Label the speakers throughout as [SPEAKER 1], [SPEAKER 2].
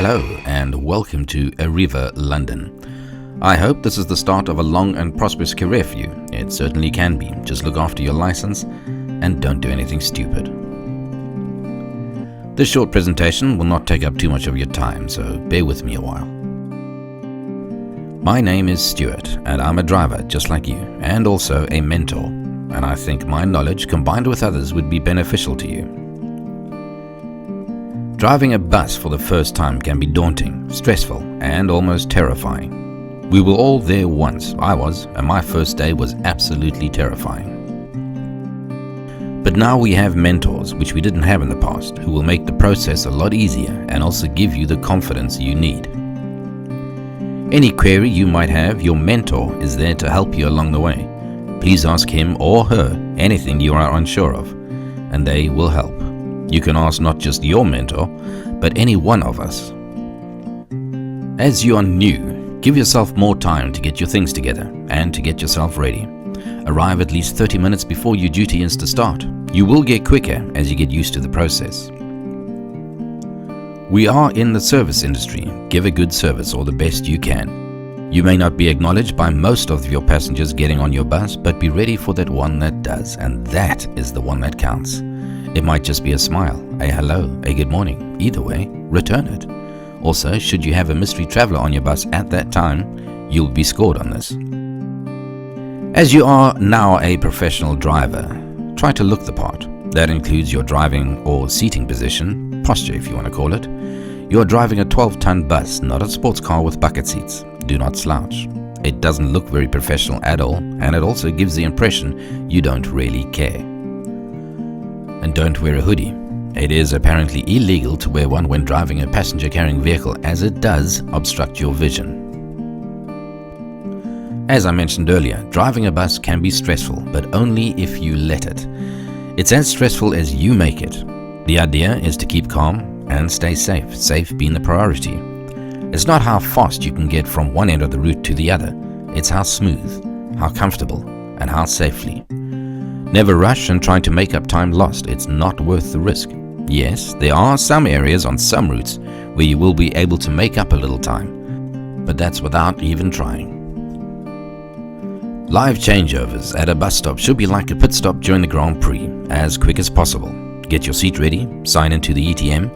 [SPEAKER 1] Hello and welcome to Arriva London. I hope this is the start of a long and prosperous career for you. It certainly can be. Just look after your license and don't do anything stupid. This short presentation will not take up too much of your time, so bear with me a while. My name is Stuart and I'm a driver just like you and also a mentor, and I think my knowledge combined with others would be beneficial to you. Driving a bus for the first time can be daunting, stressful, and almost terrifying. We were all there once, I was, and my first day was absolutely terrifying. But now we have mentors, which we didn't have in the past, who will make the process a lot easier and also give you the confidence you need. Any query you might have, your mentor is there to help you along the way. Please ask him or her anything you are unsure of, and they will help. You can ask not just your mentor, but any one of us. As you are new, give yourself more time to get your things together and to get yourself ready. Arrive at least 30 minutes before your duty is to start. You will get quicker as you get used to the process. We are in the service industry. Give a good service or the best you can. You may not be acknowledged by most of your passengers getting on your bus, but be ready for that one that does, and that is the one that counts. It might just be a smile, a hello, a good morning. Either way, return it. Also, should you have a mystery traveler on your bus at that time, you'll be scored on this. As you are now a professional driver, try to look the part. That includes your driving or seating position, posture if you want to call it. You are driving a 12-ton bus, not a sports car with bucket seats. Do not slouch. It doesn't look very professional at all, and it also gives the impression you don't really care. And don't wear a hoodie. It is apparently illegal to wear one when driving a passenger-carrying vehicle, as it does obstruct your vision. As I mentioned earlier, driving a bus can be stressful, but only if you let it. It's as stressful as you make it. The idea is to keep calm and stay safe, safe being the priority. It's not how fast you can get from one end of the route to the other. It's how smooth, how comfortable, and how safely. Never rush and try to make up time lost. It's not worth the risk. Yes, there are some areas on some routes where you will be able to make up a little time, but that's without even trying. Live changeovers at a bus stop should be like a pit stop during the Grand Prix, as quick as possible. Get your seat ready, sign into the ETM,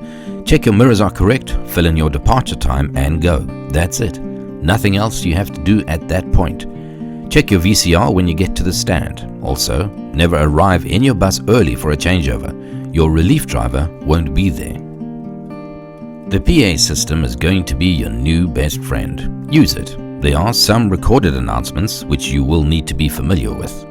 [SPEAKER 1] check your mirrors are correct, fill in your departure time and go. That's it. Nothing else you have to do at that point. Check your VCR when you get to the stand. Also, never arrive in your bus early for a changeover. Your relief driver won't be there. The PA system is going to be your new best friend. Use it. There are some recorded announcements which you will need to be familiar with.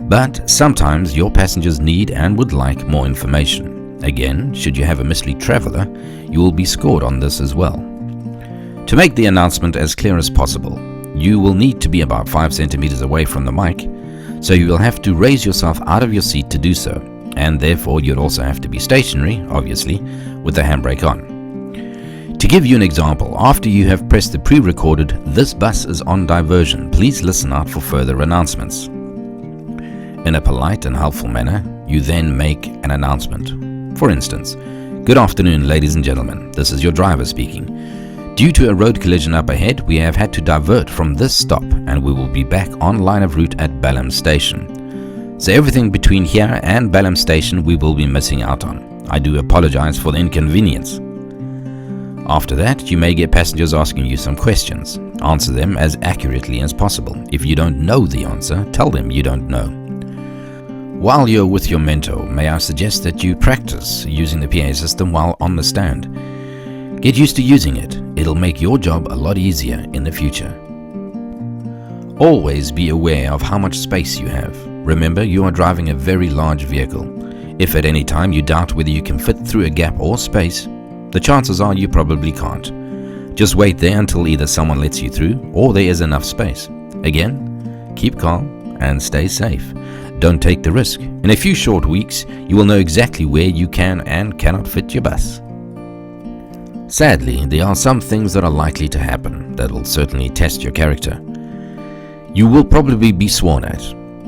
[SPEAKER 1] But sometimes your passengers need and would like more information. Again, should you have a mystery traveler, you will be scored on this as well. To make the announcement as clear as possible, you will need to be about 5 centimeters away from the mic, so you will have to raise yourself out of your seat to do so, and therefore you'd also have to be stationary, obviously, with the handbrake on. To give you an example, after you have pressed the pre-recorded "This bus is on diversion, please listen out for further announcements." In a polite and helpful manner, you then make an announcement. For instance, "Good afternoon, ladies and gentlemen, this is your driver speaking. Due to a road collision up ahead, we have had to divert from this stop and we will be back on line of route at Balham Station. So everything between here and Balham Station we will be missing out on. I do apologize for the inconvenience." After that, you may get passengers asking you some questions. Answer them as accurately as possible. If you don't know the answer, tell them you don't know. While you're with your mentor, may I suggest that you practice using the PA system while on the stand. Get used to using it. It'll make your job a lot easier in the future. Always be aware of how much space you have. Remember, you are driving a very large vehicle. If at any time you doubt whether you can fit through a gap or space, the chances are you probably can't. Just wait there until either someone lets you through or there is enough space. Again, keep calm and stay safe. Don't take the risk. In a few short weeks, you will know exactly where you can and cannot fit your bus. Sadly, there are some things that are likely to happen that will certainly test your character. You will probably be sworn at,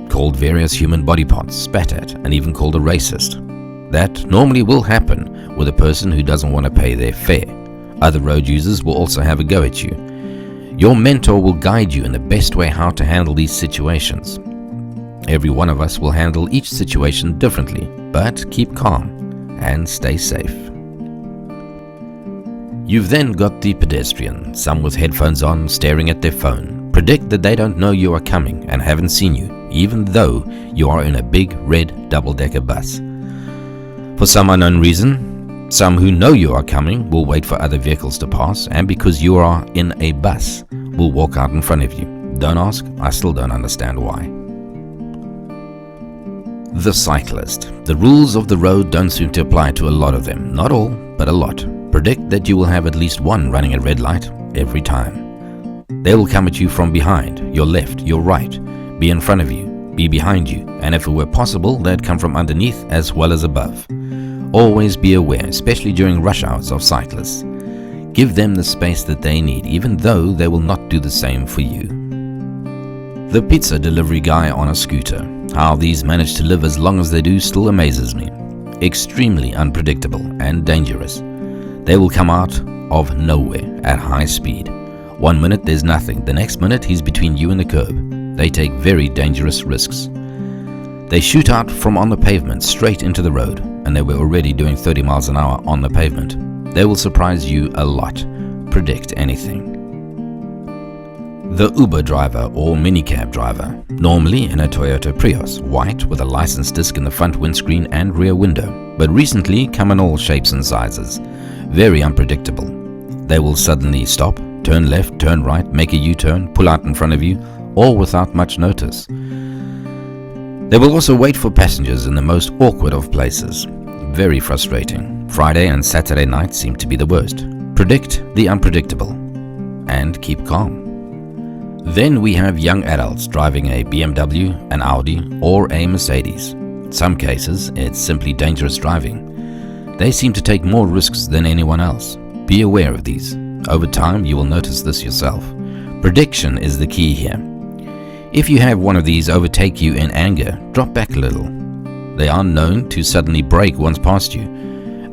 [SPEAKER 1] called various human body parts, spat at, and even called a racist. That normally will happen with a person who doesn't want to pay their fare. Other road users will also have a go at you. Your mentor will guide you in the best way how to handle these situations. Every one of us will handle each situation differently, but keep calm and stay safe. You've then got the pedestrian, some with headphones on, staring at their phone. Predict that they don't know you are coming and haven't seen you, even though you are in a big red double-decker bus. For some unknown reason, some who know you are coming will wait for other vehicles to pass, and because you are in a bus, will walk out in front of you. Don't ask, I still don't understand why. The cyclist. The rules of the road don't seem to apply to a lot of them. Not all, but a lot. Predict that you will have at least one running a red light every time. They will come at you from behind, your left, your right, be in front of you, be behind you, and if it were possible, they'd come from underneath as well as above. Always be aware, especially during rush hours of cyclists. Give them the space that they need, even though they will not do the same for you. The pizza delivery guy on a scooter. How these manage to live as long as they do still amazes me. Extremely unpredictable and dangerous. They will come out of nowhere at high speed. One minute there's nothing, the next minute he's between you and the curb. They take very dangerous risks. They shoot out from on the pavement straight into the road, and they were already doing 30 miles an hour on the pavement. They will surprise you a lot. Predict anything. The Uber driver or minicab driver, normally in a Toyota Prius, white with a license disc in the front windscreen and rear window, but recently come in all shapes and sizes. Very unpredictable. They will suddenly stop, turn left, turn right, make a U-turn, pull out in front of you, all without much notice. They will also wait for passengers in the most awkward of places. Very frustrating. Friday and Saturday nights seem to be the worst. Predict the unpredictable and keep calm. Then we have young adults driving a BMW, an Audi, or a Mercedes. In some cases, it's simply dangerous driving. They seem to take more risks than anyone else. Be aware of these. Over time, you will notice this yourself. Prediction is the key here. If you have one of these overtake you in anger, drop back a little. They are known to suddenly brake once past you,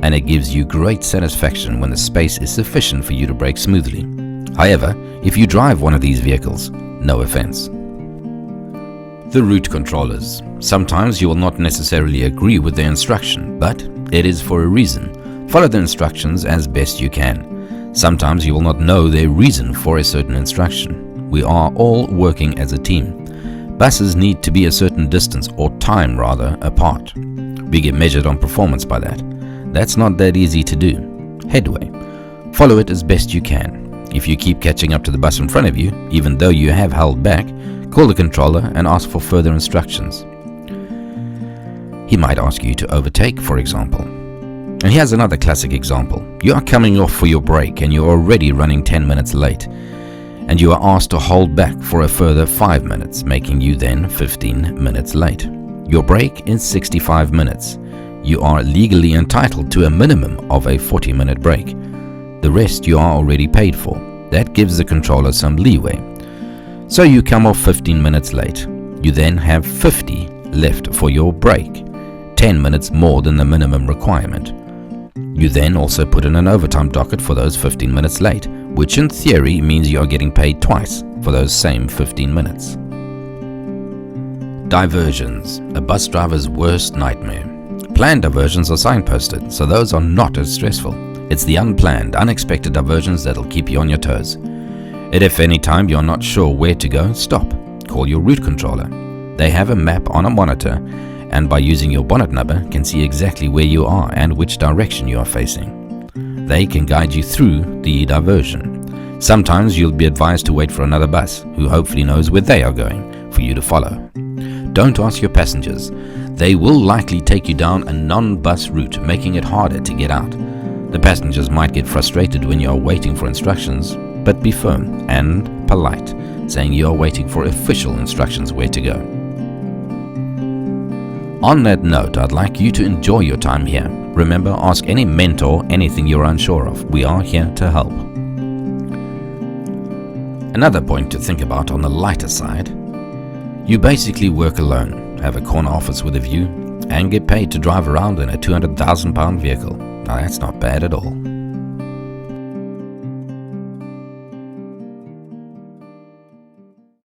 [SPEAKER 1] and it gives you great satisfaction when the space is sufficient for you to brake smoothly. However, if you drive one of these vehicles, no offense. The route controllers. Sometimes you will not necessarily agree with their instruction, but it is for a reason. Follow the instructions as best you can. Sometimes you will not know their reason for a certain instruction. We are all working as a team. Buses need to be a certain distance, or time rather, apart. We get measured on performance by that. That's not that easy to do. Headway. Follow it as best you can. If you keep catching up to the bus in front of you, even though you have held back, call the controller and ask for further instructions. He might ask you to overtake, for example. And here's another classic example. You are coming off for your break and you're already running 10 minutes late, and you are asked to hold back for a further 5 minutes, making you then 15 minutes late. Your break is 65 minutes. You are legally entitled to a minimum of a 40-minute break. The rest you are already paid for. That gives the controller some leeway. So you come off 15 minutes late. You then have 50 left for your break, 10 minutes more than the minimum requirement. You then also put in an overtime docket for those 15 minutes late, which in theory means you are getting paid twice for those same 15 minutes. Diversions, a bus driver's worst nightmare. Planned diversions are signposted, so those are not as stressful. It's the unplanned, unexpected diversions that'll keep you on your toes. And if any time you're not sure where to go, stop. Call your route controller. They have a map on a monitor, and by using your bonnet number can see exactly where you are and which direction you are facing. They can guide you through the diversion. Sometimes you'll be advised to wait for another bus, who hopefully knows where they are going, for you to follow. Don't ask your passengers. They will likely take you down a non-bus route, making it harder to get out. The passengers might get frustrated when you are waiting for instructions, but be firm and polite, saying you are waiting for official instructions where to go. On that note, I'd like you to enjoy your time here. Remember, ask any mentor anything you're unsure of. We are here to help. Another point to think about on the lighter side, you basically work alone, have a corner office with a view, and get paid to drive around in a £200,000 vehicle. Now that's not bad at all.